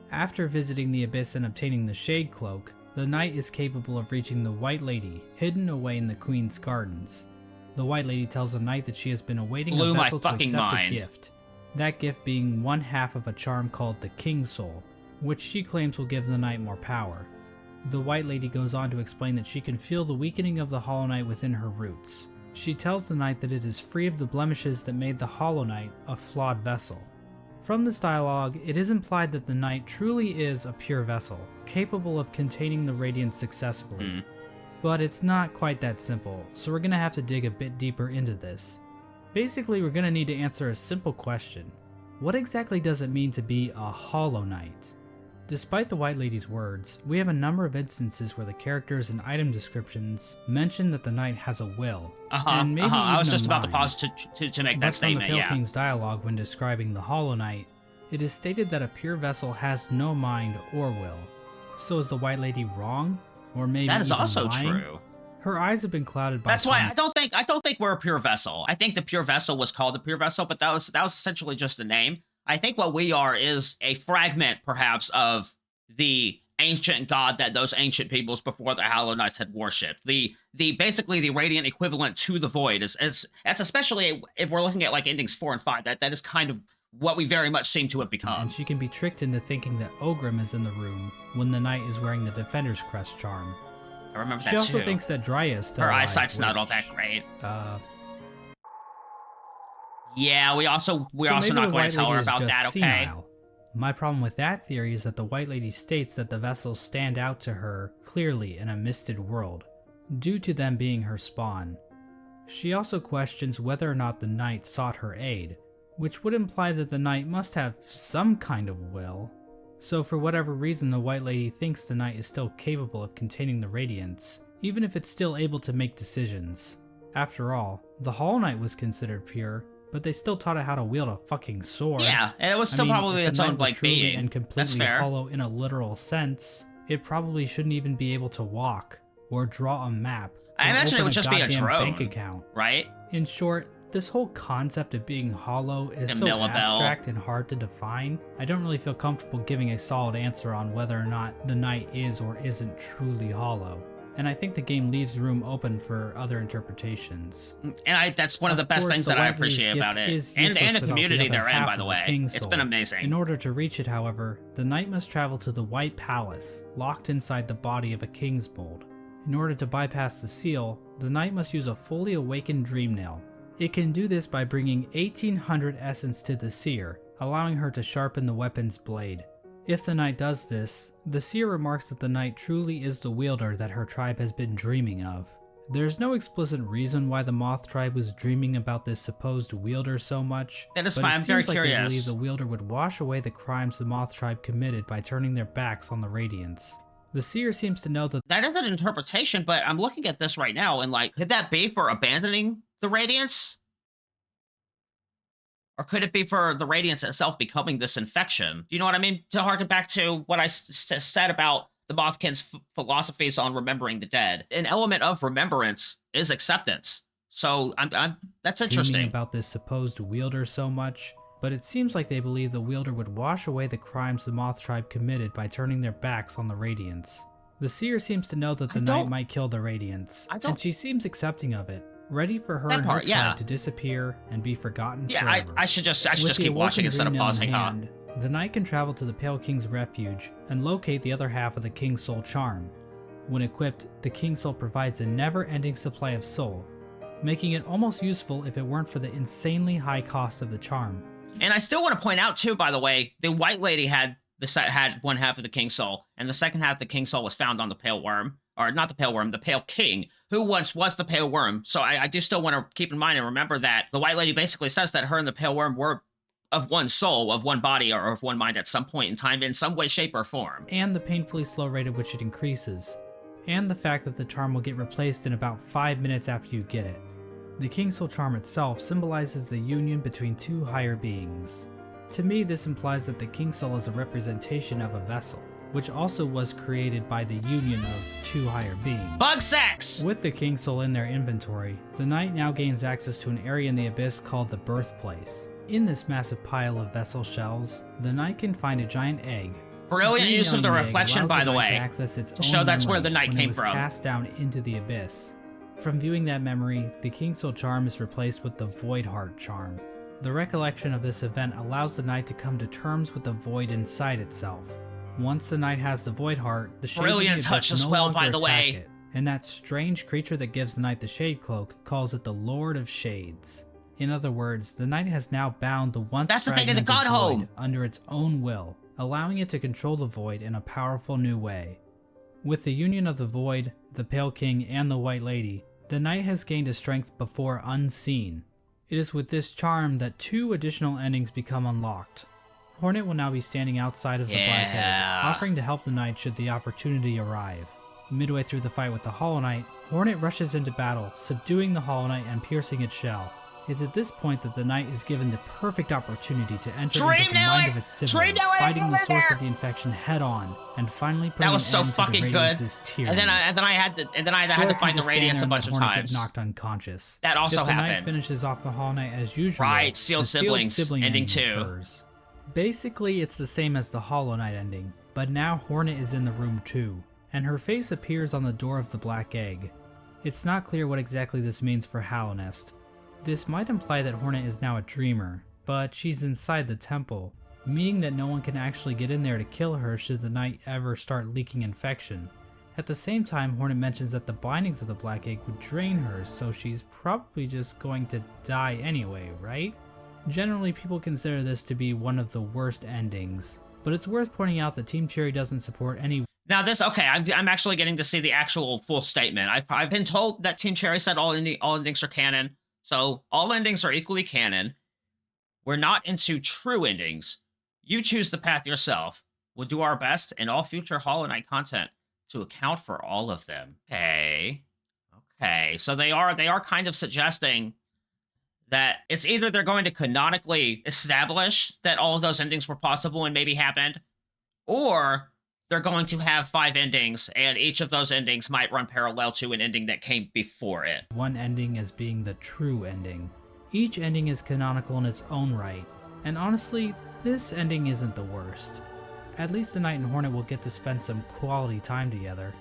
After visiting the Abyss and obtaining the Shade Cloak, the Knight is capable of reaching the White Lady, hidden away in the Queen's gardens. The White Lady tells the Knight that she has been awaiting a vessel to accept a gift. That gift being one half of a charm called the King's Soul, which she claims will give the Knight more power. The White Lady goes on to explain that she can feel the weakening of the Hollow Knight within her roots. She tells the Knight that it is free of the blemishes that made the Hollow Knight a flawed vessel. From this dialogue, it is implied that the Knight truly is a pure vessel, capable of containing the Radiance successfully. But it's not quite that simple, so we're gonna have to dig a bit deeper into this. Basically, we're gonna need to answer a simple question. What exactly does it mean to be a Hollow Knight? Despite the White Lady's words, we have a number of instances where the characters and item descriptions mention that the Knight has a will, and maybe even
I was just
a
about to
mind.
pause to make that statement,
From the Pale King's dialogue when describing the Hollow Knight, it is stated that a pure vessel has no mind or will. So is the White Lady wrong? Or maybe
that is
even
also
lying?
true.
Her eyes have been clouded by
That's why I don't think we're a pure vessel. I think the pure vessel was called the pure vessel, but that was essentially just a name. I think what we are is a fragment, perhaps, of the ancient god that those ancient peoples before the Hallow Knights had worshipped. The basically the radiant equivalent to the void is that's especially if we're looking at like endings 4 and 5. That is kind of what we very much seem to have become.
And she can be tricked into thinking that Ogrim is in the room when the Knight is wearing the Defender's Crest charm.
I remember that
She also
too.
thinks that Dryia is still
Her
alive,
eyesight's not all that great. Yeah, we're
so
also
maybe
not
the
going
White
to tell her
Lady is
about
just
that, okay?
senile. My problem with that theory is that the White Lady states that the vessels stand out to her clearly in a misted world, due to them being her spawn. She also questions whether or not the Knight sought her aid, which would imply that the Knight must have some kind of will. So for whatever reason, the White Lady thinks the Knight is still capable of containing the Radiance, even if it's still able to make decisions. After all, the Hollow Knight was considered pure, but they still taught it how to wield a fucking sword.
Yeah, and it was still probably its own like being.
And completely hollow in a literal sense, it probably shouldn't even be able to walk, or draw a map,
I imagine it would just be a drone,
bank account.
Right?
In short, this whole concept of being hollow is so abstract and hard to define. I don't really feel comfortable giving a solid answer on whether or not the Knight is or isn't truly hollow. and I think the game leaves room open for other interpretations.
And that's one of the best things that I appreciate about it. And the community they're in, by the way. It's been amazing.
In order to reach it, however, the knight must travel to the White Palace, locked inside the body of a king's mold. In order to bypass the seal, the knight must use a fully awakened dream nail. It can do this by bringing 1800 essence to the seer, allowing her to sharpen the weapon's blade. If the knight does this, the seer remarks that the knight truly is the wielder that her tribe has been dreaming of. There's no explicit reason why the Moth tribe was dreaming about this supposed wielder so much,
that is
but
fine.
it
I'm
seems
very
like
curious.
they believe the wielder would wash away the crimes the Moth tribe committed by turning their backs on the Radiance. The seer seems to know that
that is an interpretation, but I'm looking at this right now and like, could that be for abandoning the Radiance? Or could it be for the Radiance itself becoming this infection? You know what I mean? To harken back to what I said about the Mothkin's philosophies on remembering the dead. An element of remembrance is acceptance. So that's interesting.
Dreaming about this supposed wielder so much, but it seems like they believe the wielder would wash away the crimes the Moth tribe committed by turning their backs on the Radiance. The seer seems to know that the knight might kill the Radiance, and she seems accepting of it, ready for her and her tribe to disappear and be forgotten forever.
I should just keep watching instead of pausing, huh?
The knight can travel to the Pale King's refuge and locate the other half of the King's Soul charm. When equipped, the King's Soul provides a never-ending supply of soul, making it almost useful if it weren't for the insanely high cost of the charm.
And I still want to point out too, by the way, the White Lady had one half of the King's Soul, and the second half of the King's Soul was found on the Pale Worm. Or not the Pale Worm, the Pale King, who once was the Pale Worm. So I do still want to keep in mind and remember that the White Lady basically says that her and the Pale Worm were of one soul, of one body, or of one mind at some point in time, in some way, shape, or form.
And the painfully slow rate at which it increases. And the fact that the charm will get replaced in about 5 minutes after you get it. The King's Soul charm itself symbolizes the union between two higher beings. To me, this implies that the King's Soul is a representation of a vessel, which also was created by the union of two higher beings.
Bug sex!
With the King's Soul in their inventory, the knight now gains access to an area in the abyss called the Birthplace. In this massive pile of vessel shells, the knight can find a giant egg.
Brilliant use of the reflection, by the way,
to access its
to show that's where the knight
when
came
it was
from.
Cast down into the abyss. From viewing that memory, the King's Soul charm is replaced with the Void Heart charm. The recollection of this event allows the knight to come to terms with the void inside itself. Once the knight has the Void Heart, the Shades of the Abyss
touch as
no
well,
longer
by the
attack
way.
it, and that strange creature that gives the knight the Shade Cloak calls it the Lord of Shades. In other words, the knight has now bound the once
That's the thing in the
fragmented
God
void
Home.
under its own will, allowing it to control the void in a powerful new way. With the union of the Void, the Pale King, and the White Lady, the knight has gained a strength before unseen. It is with this charm that 2 additional endings become unlocked. Hornet will now be standing outside of the Black Egg, offering to help the knight should the opportunity arrive. Midway through the fight with the Hollow Knight, Hornet rushes into battle, subduing the Hollow Knight and piercing its shell. It's at this point that the knight is given the perfect opportunity to enter into the mind of its sibling, fighting the source of the infection head on, and finally putting an end to the Radiance's tyranny.
And then I had to find the Radiance a bunch of times.
Get knocked unconscious.
That also
if the
happened.
knight finishes off the Hollow Knight as usual.
Right, Sealed
the
Siblings,
sibling
ending 2.
occurs. Basically, it's the same as the Hollow Knight ending, but now Hornet is in the room too, and her face appears on the door of the Black Egg. It's not clear what exactly this means for Hallownest. This might imply that Hornet is now a dreamer, but she's inside the temple, meaning that no one can actually get in there to kill her should the knight ever start leaking infection. At the same time, Hornet mentions that the bindings of the Black Egg would drain her, so she's probably just going to die anyway, right? Generally, people consider this to be one of the worst endings, but it's worth pointing out that Team Cherry doesn't support any.
Now this, okay, I'm actually getting to see the actual full statement. I've been told that Team Cherry said all endings are canon, so all endings are equally canon. We're not into true endings. You choose the path yourself. We'll do our best in all future Hollow Knight content to account for all of them. Okay, so they are kind of suggesting that it's either they're going to canonically establish that all of those endings were possible and maybe happened, or they're going to have 5 endings, and each of those endings might run parallel to an ending that came before it.
One ending as being the true ending. Each ending is canonical in its own right, and honestly, this ending isn't the worst. At least the Knight and Hornet will get to spend some quality time together.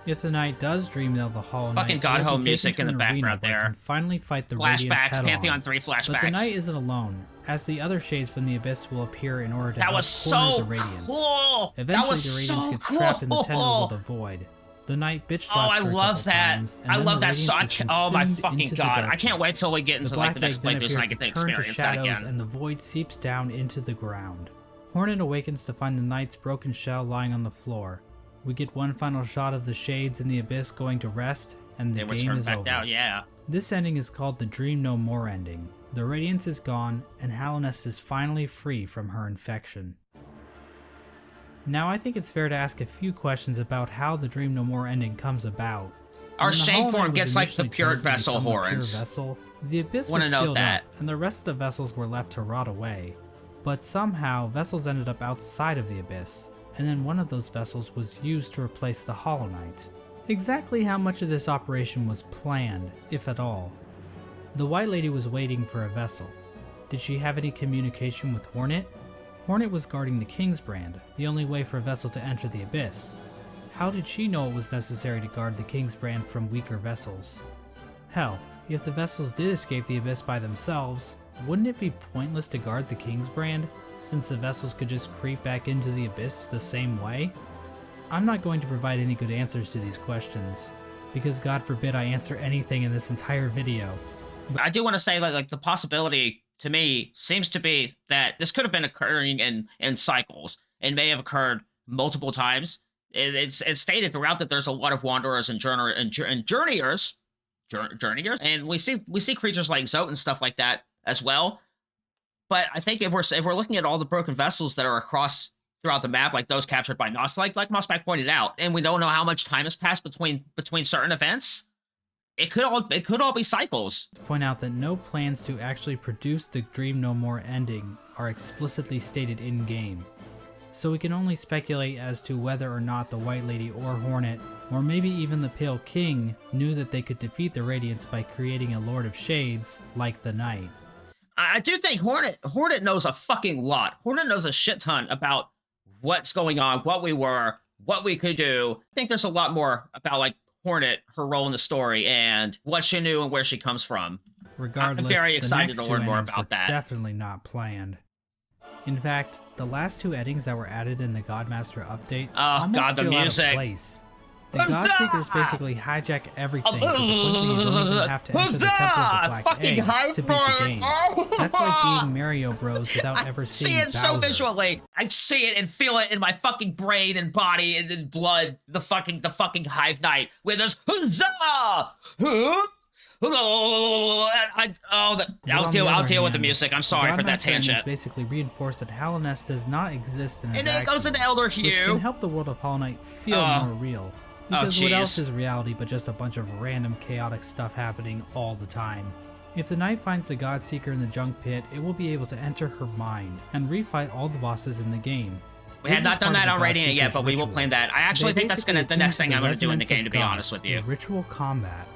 If the knight does dream they'll the Hollow Knight,
Fucking God Home music in the background there.
Can finally fight the Radiant's
Flashbacks,
head
Pantheon
on.
3 flashbacks.
But the knight isn't alone, as the other shades from the Abyss will appear in order to
that
help
was
corner
so
the Radiance.
cool.
Eventually,
that was
the Radiance
so
gets
cool.
trapped in the tendrils of the Void. The knight bitch slaps
I
her a
love
couple
that.
times, and
I
then
love
the
that.
Radiance is
Oh my
consumed
fucking
into the
god! I
darkness.
can't wait till we get into like the next
Black Egg then
playthroughs and I
appears
get to
to turn to
experience that
shadows,
again.
and the Void seeps down into the ground. Hornet awakens to find the knight's broken shell lying on the floor. We get one final shot of the shades in the Abyss going to rest, and the game is over.
Out, yeah.
This ending is called the Dream No More ending. The Radiance is gone, and Hallownest is finally free from her infection. Now I think it's fair to ask a few questions about how the Dream No More ending comes about.
Our
When the
shade
Hollow Knight
form
was
gets like the
initially
pure
chosen to
vessel
become the pure
horns.
vessel, the Abyss
Wanna
was
note
sealed
that.
up, and the rest of the vessels were left to rot away. But somehow, vessels ended up outside of the Abyss, and then one of those vessels was used to replace the Hollow Knight. Exactly how much of this operation was planned, if at all? The White Lady was waiting for a vessel. Did she have any communication with Hornet? Hornet was guarding the King's Brand, the only way for a vessel to enter the Abyss. How did she know it was necessary to guard the King's Brand from weaker vessels? Hell, if the vessels did escape the Abyss by themselves, wouldn't it be pointless to guard the King's Brand, since the vessels could just creep back into the Abyss the same way? I'm not going to provide any good answers to these questions, because God forbid I answer anything in this entire video.
I do want to say that like the possibility to me seems to be that this could have been occurring in cycles and may have occurred multiple times. It's stated throughout that there's a lot of wanderers and journeyers, and we see creatures like Zote and stuff like that as well. But I think if we're looking at all the broken vessels that are across throughout the map, like those captured by Nos, like Mossbag pointed out, and we don't know how much time has passed between certain events, it could all be cycles.
To point out that no plans to actually produce the Dream No More ending are explicitly stated in-game, so we can only speculate as to whether or not the White Lady or Hornet, or maybe even the Pale King, knew that they could defeat the Radiance by creating a Lord of Shades like the Knight.
I do think Hornet knows a fucking lot. Hornet knows a shit ton about what's going on, what we were, what we could do. I think there's a lot more about like Hornet, her role in the story, and what she knew and where she comes from.
Regardless,
I'm very excited
the
to
next
learn
two
more
endings
about
were
that.
definitely not planned. In fact, the last two endings that were added in the Godmaster update almost
God, the
feel out of
music.
place. The Godseekers basically hijack everything to the point where you don't even have to enter the Temple of the Black Egg to beat the game. That's like being Mario Bros without ever seeing
Bowser. So
Bowser.
visually. I see it and feel it in my fucking brain and body and in blood. The fucking Hive Knight with this huzzah! I'll deal with the music. I'm sorry for that tangent.
Basically reinforced that Hallownest does not exist in a
And then it
vacuum,
goes into Elder
which can
Hue.
help the world of Hollow Knight feel more real. Because what else is reality but just a bunch of random chaotic stuff happening all the time? If the Knight finds the Godseeker in the junk pit, it will be able to enter her mind and refight all the bosses in the game.
We have not done that on Radiant yet, but we will plan that. I actually think that's the next thing I'm going to do in the game, to be honest with you.
Ritual combat.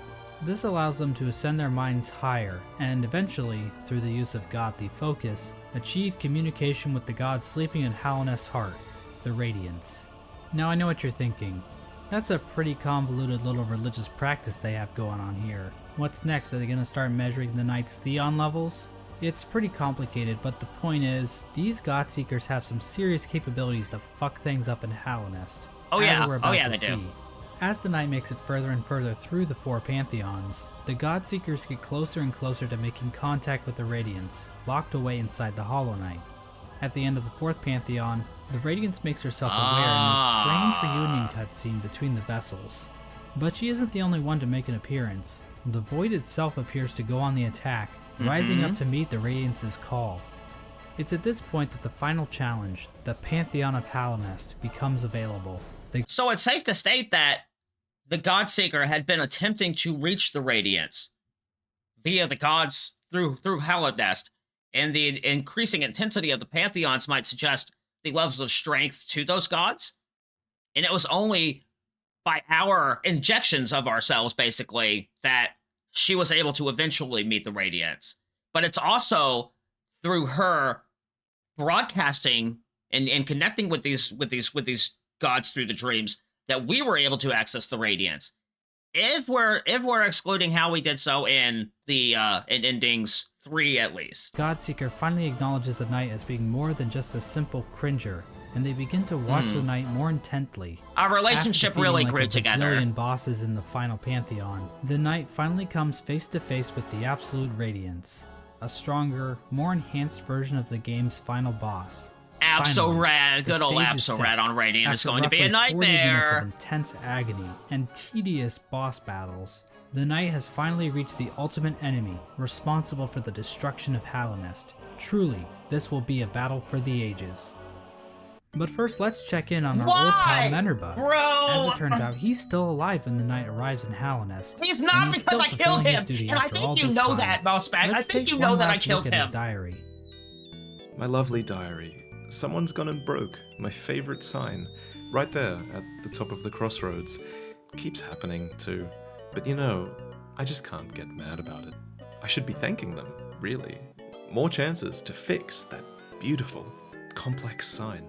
This allows them to ascend their minds higher, and eventually, through the use of God the Focus, achieve communication with the god sleeping in Hallownest's heart, the Radiance. Now I know what you're thinking. That's a pretty convoluted little religious practice they have going on here. What's next? Are they going to start measuring the Knight's Theon levels? It's pretty complicated, but the point is, these Godseekers have some serious capabilities to fuck things up in Hallownest. As we're about to see. As the Knight makes it further and further through the four Pantheons, the Godseekers get closer and closer to making contact with the Radiance, locked away inside the Hollow Knight. At the end of the fourth Pantheon, the Radiance makes herself aware in this strange reunion cutscene between the vessels. But she isn't the only one to make an appearance. The Void itself appears to go on the attack, rising up to meet the Radiance's call. It's at this point that the final challenge, the Pantheon of Hallownest, becomes available.
So it's safe to state that the Godseeker had been attempting to reach the Radiance via the gods through Hallownest, and the increasing intensity of the Pantheons might suggest the levels of strength to those gods. And it was only by our injections of ourselves, basically, that she was able to eventually meet the Radiance. But it's also through her broadcasting and connecting with these gods through the dreams that we were able to access the Radiance. If we're excluding how we did so in the in Endings 3 at least.
Godseeker finally acknowledges the Knight as being more than just a simple cringer, and they begin to watch the Knight more intently.
Our relationship really grew together.
After bosses in the final Pantheon, the Knight finally comes face to face with the Absolute Radiance, a stronger, more enhanced version of the game's final boss.
Absol-Rad, good old Absol-Rad on Radiant is going to be a nightmare. 40 minutes of
intense agony and tedious boss battles, the Knight has finally reached the ultimate enemy, responsible for the destruction of Hallownest. Truly, this will be a battle for the ages. But first, let's check in on our old pal Menderbug.
Bro!
As it turns out, he's still alive when the Knight arrives in Hallownest.
He's not, because I killed him! And I think you know that, Mossbag. I think you know that I killed him.
His diary.
My lovely diary. Someone's gone and broke my favorite sign, right there at the top of the crossroads. Keeps happening too, but you know, I just can't get mad about it. I should be thanking them, really. More chances to fix that beautiful, complex sign,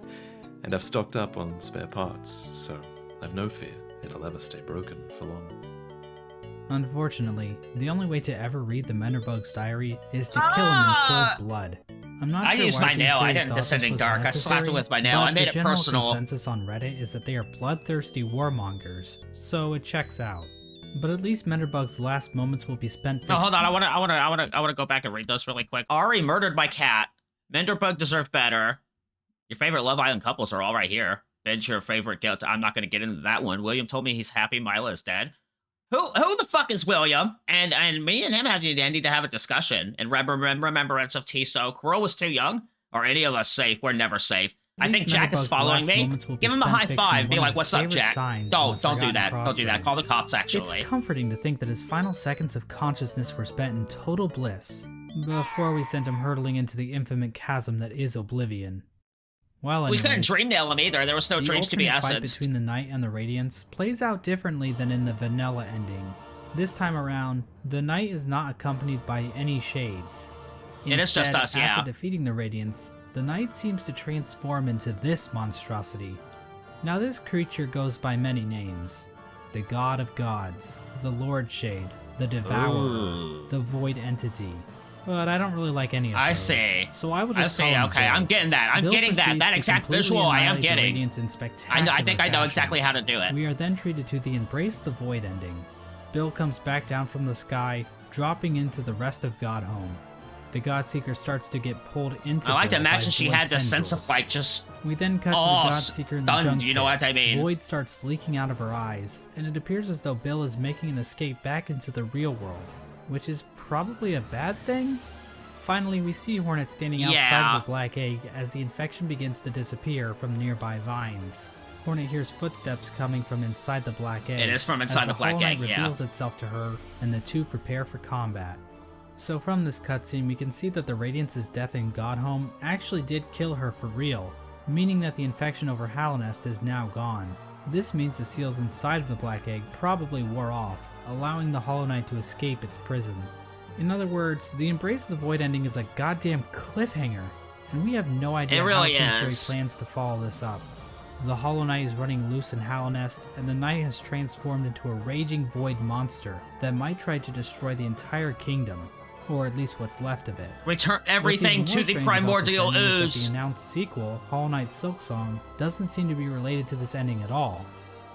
and I've stocked up on spare parts, so I've no fear it'll ever stay broken for long.
Unfortunately, the only way to ever read the Menderbug's diary is to kill him in cold blood. I'm not sure
used
why
my nail. I didn't
thought
Descending
this was
Dark. I slapped it with my nail. I made it personal.
The general consensus on Reddit is that they are bloodthirsty warmongers, so it checks out. But at least Menderbug's last moments will be spent.
No, hold on. I wanna go back and read those really quick. Ari murdered by cat. Menderbug deserved better. Your favorite Love Island couples are all right here. Ben's your favorite guilt. I'm not gonna get into that one. William told me he's happy Mila is dead. Who the fuck is William? And me and him need to have a discussion in remembrance of Tiso. Kuro was too young. Are any of us safe? We're never safe. I think Jack is following me. Give him a high five. Be like, what's up, Jack? Don't do that. Don't do that. Call the cops, actually.
It's comforting to think that his final seconds of consciousness were spent in total bliss, before we sent him hurtling into the infinite chasm that is oblivion. Well, anyways,
we couldn't dream nail him either. There was no dreams to be
essenced. The
essenced.
fight between the Knight and the Radiance plays out differently than in the vanilla ending. This time around, the Knight is not accompanied by any shades. Instead,
it is just us, yeah.
After defeating the Radiance, the Knight seems to transform into this monstrosity. Now this creature goes by many names. The God of Gods, the Lord Shade, the Devourer, the Void Entity. But I don't really like any of those.
I see.
So I will just
okay, I'm getting that. I'm getting that. That exact visual I am getting. I think I know exactly how to do it.
We are then treated to the Embrace the Void ending. Bill comes back down from the sky, dropping into the rest of Godhome. The Godseeker starts to get pulled into.
I like to
Bill
imagine she had this
tendrils.
sense of like just.
We then cut to the Godseeker in the junk
you know what I mean?
Void starts leaking out of her eyes, and it appears as though Bill is making an escape back into the real world, which is probably a bad thing. Finally, we see Hornet standing outside of the Black Egg as the infection begins to disappear from nearby vines. Hornet hears footsteps coming from inside the Black Egg.
It is from inside the Black Egg, yeah.
Reveals itself to her, and the two prepare for combat. So from this cutscene, we can see that the Radiance's death in Godhome actually did kill her for real, meaning that the infection over Hallownest is now gone. This means the seals inside of the Black Egg probably wore off, allowing the Hollow Knight to escape its prison. In other words, the Embrace of the Void ending is a goddamn cliffhanger, and we have no idea how Team Cherry plans to follow this up. The Hollow Knight is running loose in Hallownest, and the Knight has transformed into a raging void monster that might try to destroy the entire kingdom, or at least what's left of it.
Return everything to the primordial ooze.
The announced sequel, Hollow Knight Silksong, doesn't seem to be related to this ending at all.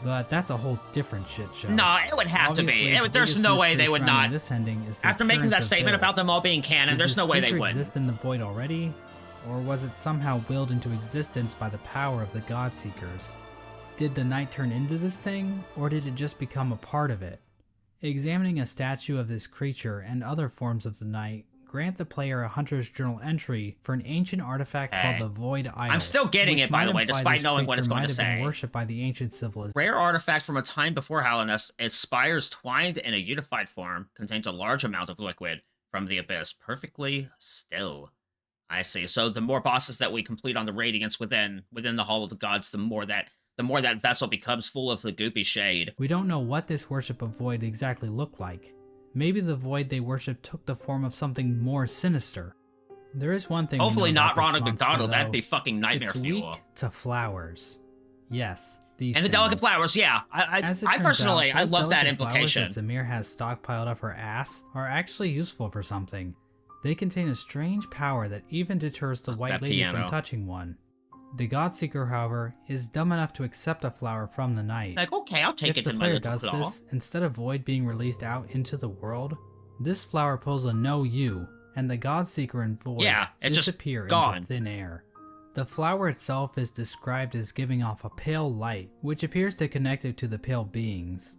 But that's a whole different shit show.
No, it would have to be. There's no way they would not.
This ending is the
After making that statement about them all being canon, there's no way they would.
Did this creature exist in the void already? Or was it somehow willed into existence by the power of the Godseekers? Did the Knight turn into this thing, or did it just become a part of it? Examining a statue of this creature and other forms of the Knight grant the player a Hunter's Journal entry for an ancient artifact called the Void Idol.
I'm still getting it, by the way, despite knowing what it's going to say.
Might have been worshipped by the ancient civilization.
Rare artifact from a time before Hallownest. Its spires twined in a unified form contains a large amount of liquid from the abyss, perfectly still. I see. So the more bosses that we complete on the Radiance within the Hall of the Gods, the more that vessel becomes full of the goopy shade.
We don't know what this worship of Void exactly looked like. Maybe the Void they worship took the form of something more sinister. There is one thing.
Hopefully not Ronald
McDonald.
That'd be fucking nightmare fuel.
It's weak to flowers. Yes, These
And the
things.
delicate flowers, yeah. I personally, I love that implication.
That Zamir has stockpiled up her ass are actually useful for something. They contain a strange power that even deters the White Lady from touching one. The Godseeker, however, is dumb enough to accept a flower from the night.
Like, okay, I'll take it in my little claw.
If the player does this, instead of Void being released out into the world, this flower pulls a no you, and the Godseeker and Void disappear into thin air. The flower itself is described as giving off a pale light, which appears to connect it to the pale beings.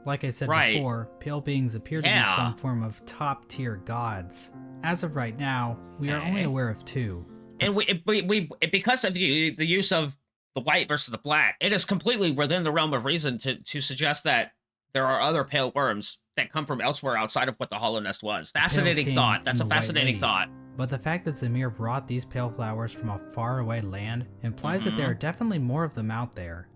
Like I said before, pale beings appear to be some form of top-tier gods. As of right now, we are only aware of 2.
And we because of the use of the white versus the black, it is completely within the realm of reason to suggest that there are other pale worms that come from elsewhere outside of what the Hallownest was. Fascinating thought. That's a fascinating thought.
But the fact that Zamir brought these pale flowers from a faraway land implies that there are definitely more of them out there.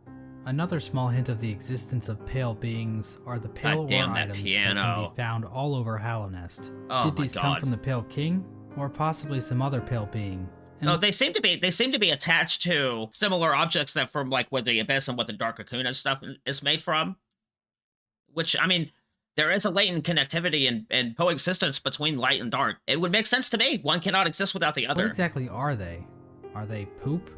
Another small hint of the existence of pale beings are the pale ore items that can be found all over Hallownest. Did these come from the Pale King, or possibly some other pale being?
No, they seem to be attached to similar objects that from like where the Abyss and what the Dark Cocoon and stuff is made from. Which, I mean, there is a latent connectivity and coexistence between light and dark. It would make sense to me. One cannot exist without the other.
What exactly are they? Are they poop?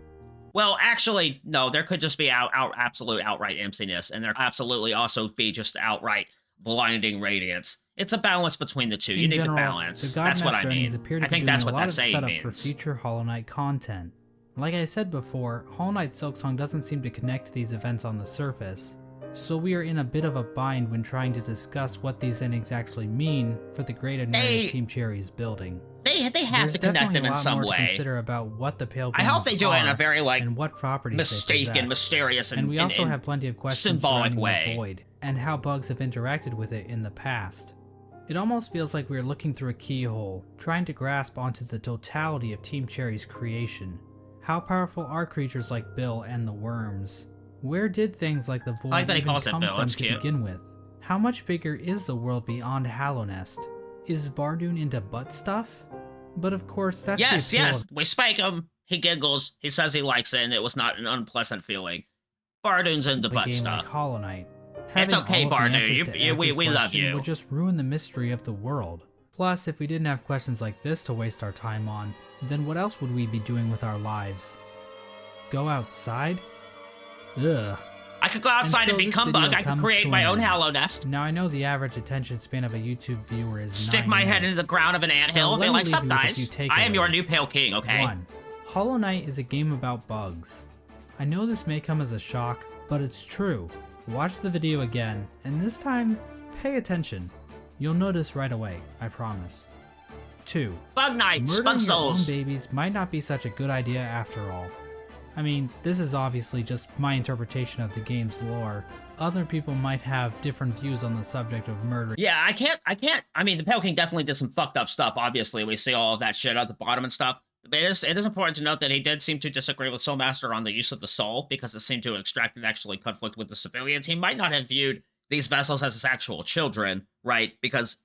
Well, actually, no. There could just be absolute outright emptiness, and there absolutely also be just outright blinding radiance. It's a balance between the two. You need the balance. That's what I mean. I think that's what that saying means.
For future Hollow Knight content. Like I said before, Hollow Knight Silksong doesn't seem to connect these events on the surface, so we are in a bit of a bind when trying to discuss what these endings actually mean for the greater narrative Team Cherry is building.
They have to connect them in some way.
To consider about what the pale beings
I hope they do it in a very like
and what properties
mistaken, mysterious,
and we also have plenty of questions
symbolic
surrounding the Void and how bugs have interacted with it in the past. It almost feels like we are looking through a keyhole, trying to grasp onto the totality of Team Cherry's creation. How powerful are creatures like Bill and the worms? Where did things like the Void even come from to begin with? How much bigger is the world beyond Hallownest? Is Bardoon into butt stuff? But of course, that's
yes. We spank him. He giggles. He says he likes it, and it was not an unpleasant feeling. Bardoon's into butt stuff.
Like Hollow Knight.
It's okay, Bardoon. We love you.
Would just ruin the mystery of the world. Plus, if we didn't have questions like this to waste our time on, then what else would we be doing with our lives? Go outside? Ugh.
I could go outside and become Bug. I could create my own Hallownest.
Now, I know the average attention span of a YouTube viewer is
Stick my head into the ground of an anthill and be like, sup guys, I am your new Pale King, okay?
1. Hollow Knight is a game about bugs. I know this may come as a shock, but it's true. Watch the video again, and this time, pay attention. You'll notice right away, I promise. 2.
Bug Knights,
Murdering
Bug Souls.
your own babies might not be such a good idea after all. I mean, this is obviously just my interpretation of the game's lore. Other people might have different views on the subject of murder.
Yeah, I can't, I mean, the Pale King definitely did some fucked up stuff, obviously. We see all of that shit at the bottom and stuff. But it is important to note that he did seem to disagree with Soulmaster on the use of the soul, because it seemed to extract and actually conflict with the civilians. He might not have viewed these vessels as his actual children, right? Because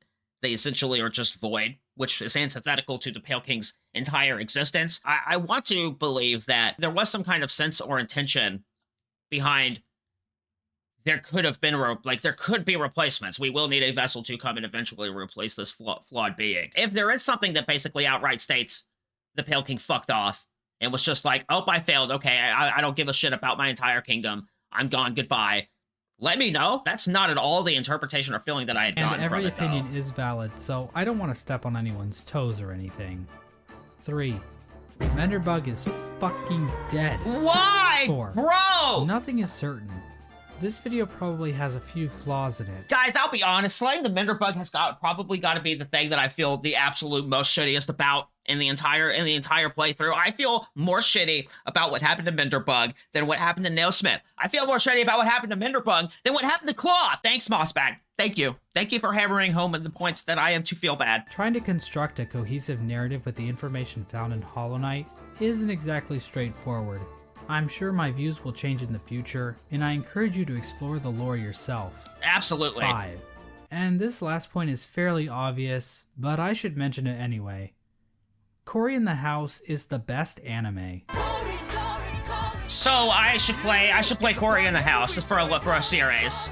they essentially are just void, which is antithetical to the Pale King's entire existence. I want to believe that there was some kind of sense or intention behind there could have been, there could be replacements. We will need a vessel to come and eventually replace this flawed being. If there is something that basically outright states the Pale King fucked off and was just like, oh, I failed. Okay, I don't give a shit about my entire kingdom. I'm gone. Goodbye. Let me know. That's not at all the interpretation or feeling that I had gotten from it,
and every opinion is valid, so I don't want to step on anyone's toes or anything. 3. Menderbug is fucking dead.
Why?
4.
Bro!
Nothing is certain. This video probably has a few flaws in it.
Guys, I'll be honest, slaying the Menderbug has probably got to be the thing that I feel the absolute most shittiest about in the entire playthrough. I feel more shitty about what happened to Menderbug than what happened to Nailsmith. I feel more shitty about what happened to Menderbug than what happened to Claw. Thanks, Mossbag. Thank you. Thank you for hammering home the points that I am to feel bad.
Trying to construct a cohesive narrative with the information found in Hollow Knight isn't exactly straightforward. I'm sure my views will change in the future, and I encourage you to explore the lore yourself.
Absolutely.
5. And this last point is fairly obvious, but I should mention it anyway. Cory in the House is the best anime.
So I should play Corey in the House for a series.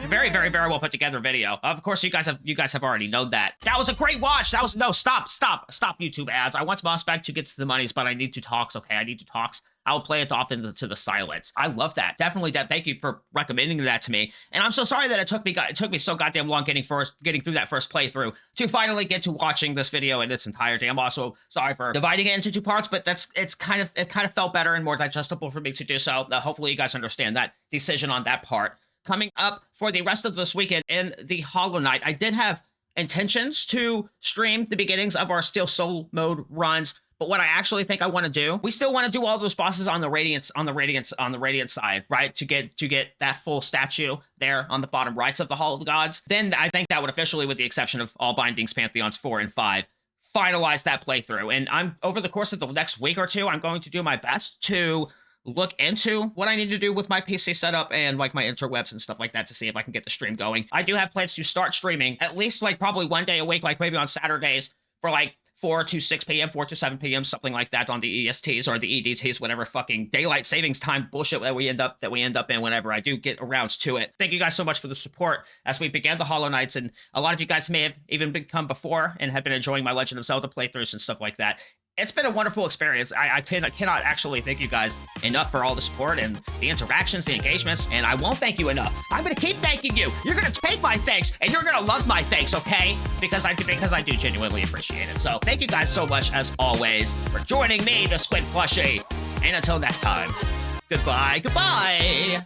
Very, very, very well put together video. Of course, you guys have already known that. That was a great watch. That was no stop YouTube ads. I want Mossbag to get to the monies, but I need to talks. Okay, I need to talks. I'll play it off into the silence. I love that. Definitely, thank you for recommending that to me. And I'm so sorry that it took me so goddamn long getting through that first playthrough to finally get to watching this video in its entirety. I'm also sorry for dividing it into 2 parts, but it kind of felt better and more digestible for me to do so. Hopefully you guys understand that decision on that part. Coming up for the rest of this weekend in the Hollow Knight, I did have intentions to stream the beginnings of our Steel Soul mode runs. But what I actually think I want to do, we still want to do all those bosses on the Radiant side, right? To get that full statue there on the bottom rights of the Hall of the Gods. Then I think that would officially, with the exception of All Bindings Pantheons 4 and 5, finalize that playthrough. And I'm over the course of the next week or two, I'm going to do my best to look into what I need to do with my PC setup and like my interwebs and stuff like that to see if I can get the stream going. I do have plans to start streaming at least like probably one day a week, like maybe on Saturdays for like 4 to 6 p.m., 4 to 7 p.m., something like that on the ESTs or the EDTs, whatever fucking daylight savings time bullshit that we end up in whenever I do get around to it. Thank you guys so much for the support as we began the Hollow Knights, and a lot of you guys may have even come before and have been enjoying my Legend of Zelda playthroughs and stuff like that. It's been a wonderful experience. I cannot actually thank you guys enough for all the support and the interactions, the engagements, and I won't thank you enough. I'm gonna keep thanking you. You're gonna take my thanks, and you're gonna love my thanks, okay? Because I do genuinely appreciate it. So thank you guys so much, as always, for joining me, the Squid Plushie. And until next time, goodbye.